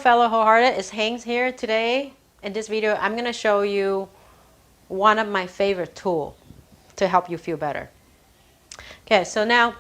fellow wholehearted, it's Hanks here. Today in this video I'm going to show you one of my favorite tools to help you feel better. Okay, so now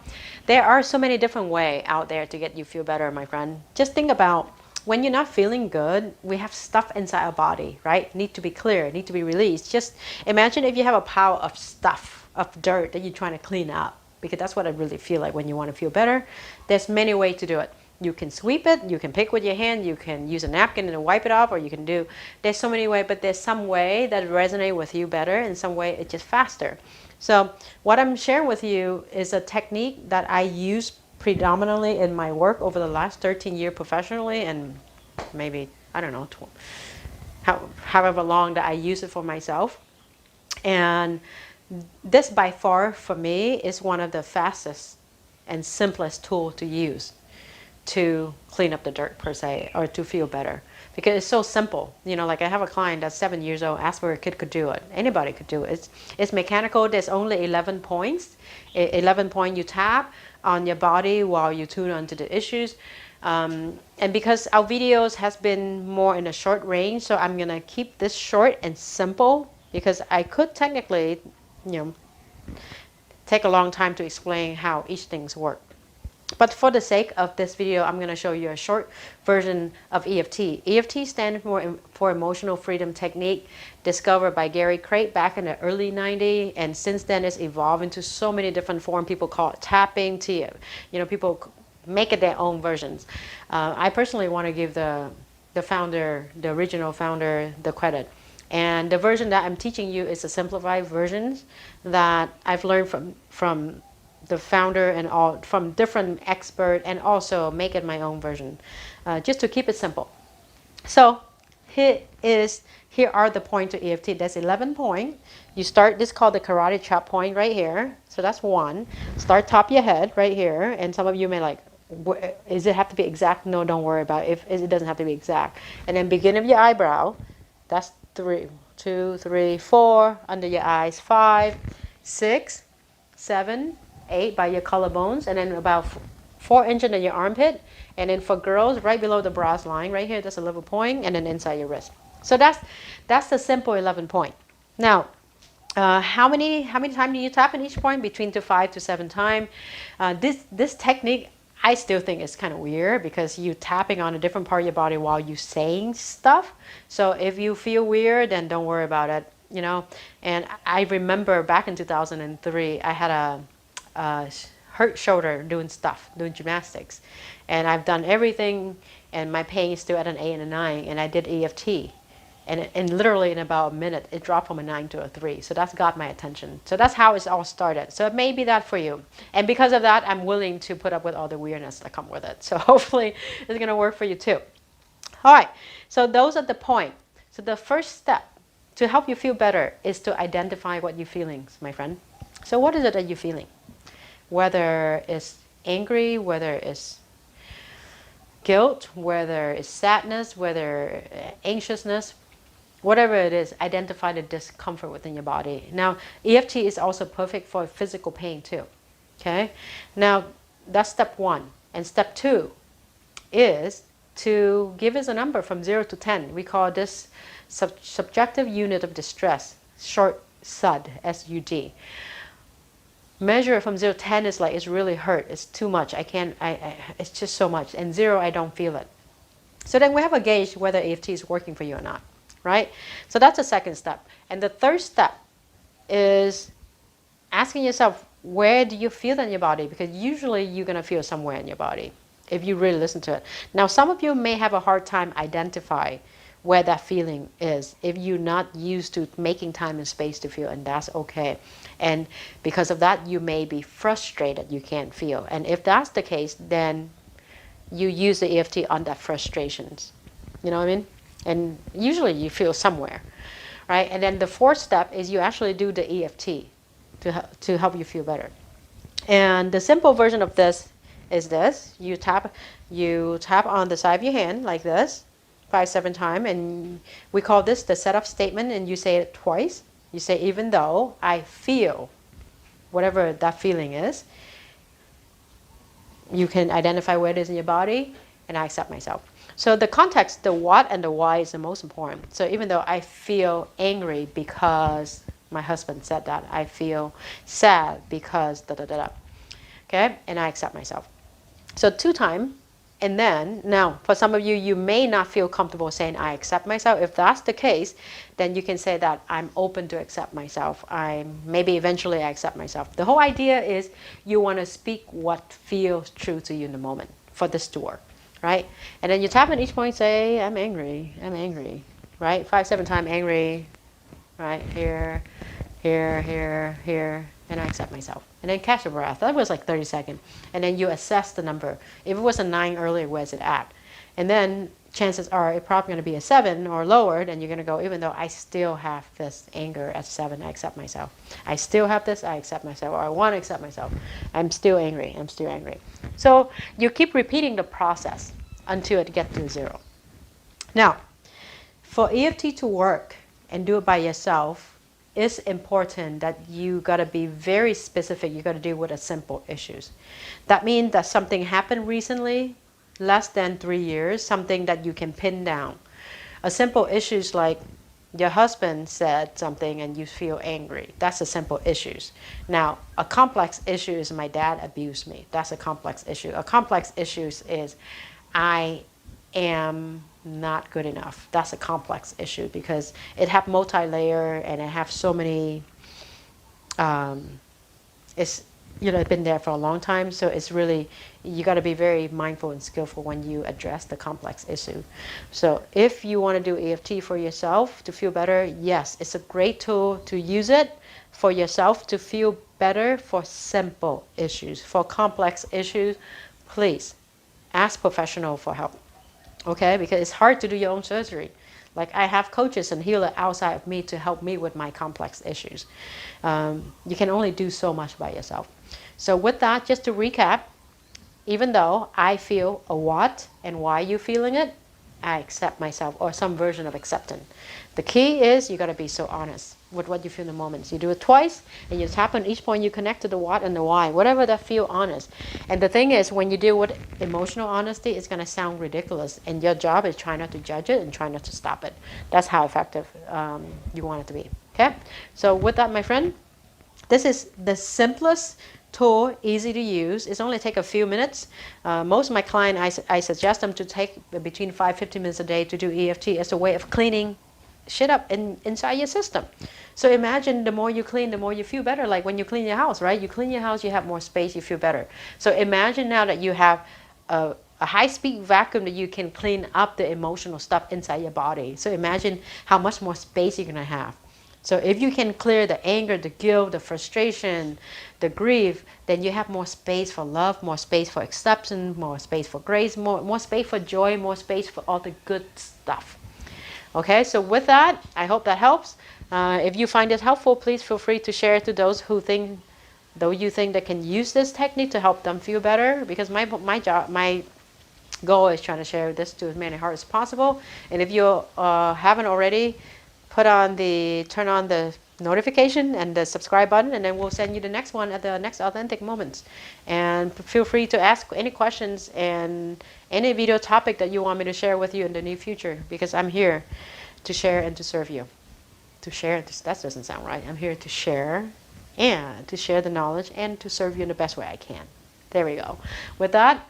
there are so many different ways out there to get you feel better, my friend. Just think about when you're not feeling good, we have stuff inside our body, right? Need to be clear, need to be released. Just imagine if you have a pile of stuff, of dirt that you're trying to clean up, because that's what I really feel like when you want to feel better. There's many ways to do it. You can sweep it, you can pick with your hand, you can use a napkin and wipe it off, or you can do, there's so many ways, but there's some way that resonates with you better, and some way it's just faster. So what I'm sharing with you is a technique that I use predominantly in my work over the last 13 years professionally, and maybe, I don't know, however long that I use it for myself. And this by far for me is one of the fastest and simplest tools to use to clean up the dirt per se, or to feel better, because it's so simple. You know, like I have a client that's 7 years old, asked where a kid could do it. Anybody could do it. It's mechanical. There's only 11 points. 11 points you tap on your body while you tune onto the issues. And because our videos has been more in a short range, so I'm gonna keep this short and simple, because I could technically, take a long time to explain how each things work. But for the sake of this video, I'm going to show you a short version of EFT. EFT stands for Emotional Freedom Technique, discovered by Gary Craig back in the early 90s. And since then, it's evolved into so many different forms. People call it tapping, people make it their own versions. I personally want to give the founder, the original founder, the credit. And the version that I'm teaching you is a simplified version that I've learned from the founder and all from different experts, and also make it my own version, just to keep it simple. So here are the points to EFT. There's 11 points. You start, this is called the karate chop point right here. So that's one. Start top of your head right here. And some of you may like, does it have to be exact? No, don't worry about it. If it doesn't have to be exact. And then begin of your eyebrow. That's 3, 2, 3, 4. Under your eyes, 5, 6, 7, 8 by your collarbones, and then about 4 inches in your armpit. And then for girls, right below the bras line, right here, that's a little point, and then inside your wrist. So that's the simple 11 point. Now, how many times do you tap in each point? Between 5 to 7 times. This technique, I still think is kind of weird, because you tapping on a different part of your body while you saying stuff. So if you feel weird, then don't worry about it. And I remember back in 2003, I had a hurt shoulder doing gymnastics, and I've done everything, and my pain is still at an 8 and a 9, and I did EFT, and literally in about a minute it dropped from a 9 to a 3. So that's got my attention. So that's how it's all started. So it may be that for you, and because of that, I'm willing to put up with all the weirdness that come with it. So hopefully it's going to work for you too. All right, so those are the points. So the first step to help you feel better is to identify what you're feeling, my friend. So what is it that you're feeling? Whether it's angry, whether it's guilt, whether it's sadness, whether anxiousness, whatever it is, identify the discomfort within your body. Now, EFT is also perfect for physical pain too. Okay? Now, that's step 1. And step 2 is to give us a number from 0 to 10. We call this subjective unit of distress, short SUD, S-U-D. Measure from 0 to 10 is like, it's really hurt, it's too much, it's just so much, and 0, I don't feel it. So then we have a gauge whether EFT is working for you or not, right? So that's the second step. And the third step is asking yourself, where do you feel that in your body? Because usually you're going to feel somewhere in your body if you really listen to it. Now, some of you may have a hard time identifying where that feeling is if you're not used to making time and space to feel, and that's okay. And because of that, you may be frustrated you can't feel. And if that's the case, then you use the EFT on that frustrations. You know what I mean? And usually you feel somewhere, right? And then the fourth step is you actually do the EFT to help you feel better. And the simple version of this is this. You tap on the side of your hand like this, 5, 7 times, and we call this the setup statement, and you say it twice. You say, even though I feel whatever that feeling is, you can identify where it is in your body, and I accept myself. So the context, the what and the why is the most important. So even though I feel angry because my husband said that, I feel sad because da da da da. Okay, and I accept myself. So 2 times. And then, now, for some of you, you may not feel comfortable saying, I accept myself. If that's the case, then you can say that I'm open to accept myself. Maybe eventually I accept myself. The whole idea is you want to speak what feels true to you in the moment for this to work, right? And then you tap on each point, say, I'm angry, right? 5, 7 times angry, right? Here, here, and I accept myself. And then catch a breath. That was like 30 seconds. And then you assess the number. If it was a 9 earlier, where's it at? And then chances are it's probably going to be a 7 or lower. Then you're going to go, even though I still have this anger at 7, I accept myself. I still have this, I accept myself. Or I want to accept myself. I'm still angry. So you keep repeating the process until it gets to 0. Now, for EFT to work and do it by yourself, it's important that you got to be very specific. You got to deal with the simple issues. That means that something happened recently, less than 3 years, something that you can pin down. A simple issue is like your husband said something and you feel angry. That's a simple issue. Now, a complex issue is my dad abused me. That's a complex issue. A complex issue is I am not good enough. That's a complex issue because it have multi-layer and it have so many, it's been there for a long time. So it's really, you got to be very mindful and skillful when you address the complex issue. So if you want to do EFT for yourself to feel better, yes, it's a great tool to use it for yourself to feel better for simple issues. For complex issues, please ask professional for help. Okay, because it's hard to do your own surgery. Like I have coaches and healers outside of me to help me with my complex issues. You can only do so much by yourself. So with that, just to recap, even though I feel a what and why you feeling it, I accept myself, or some version of acceptance. The key is you got to be so honest with what you feel in the moment. So you do it twice, and you tap on each point, you connect to the what and the why, whatever that feel honest. And the thing is, when you deal with emotional honesty, it's going to sound ridiculous, and your job is try not to judge it and try not to stop it. That's how effective you want it to be. Okay? So with that, my friend, this is the simplest tool, easy to use. It's only take a few minutes. Most of my clients, I suggest them to take between 5-15 minutes a day to do EFT as a way of cleaning shit up inside your system. So imagine the more you clean, the more you feel better. Like when you clean your house, right? You clean your house, you have more space, you feel better. So imagine now that you have a high-speed vacuum that you can clean up the emotional stuff inside your body. So imagine how much more space you're going to have. So if you can clear the anger, the guilt, the frustration, the grief, then you have more space for love, more space for acceptance, more space for grace, more space for joy, more space for all the good stuff. Okay, so with that, I hope that helps. If you find it helpful, please feel free to share it to those who think, you think that can use this technique to help them feel better. Because my goal is trying to share this to as many hearts as possible. And if you haven't already, turn on the notification and the subscribe button, and then we'll send you the next one at the next authentic moments. And feel free to ask any questions and any video topic that you want me to share with you in the near future, because I'm here to share and to serve you. To share, that doesn't sound right. I'm here to share and to share the knowledge and to serve you in the best way I can. There we go. With that,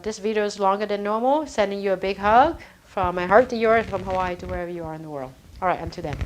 this video is longer than normal. Sending you a big hug from my heart to yours, from Hawaii to wherever you are in the world. All right, until then.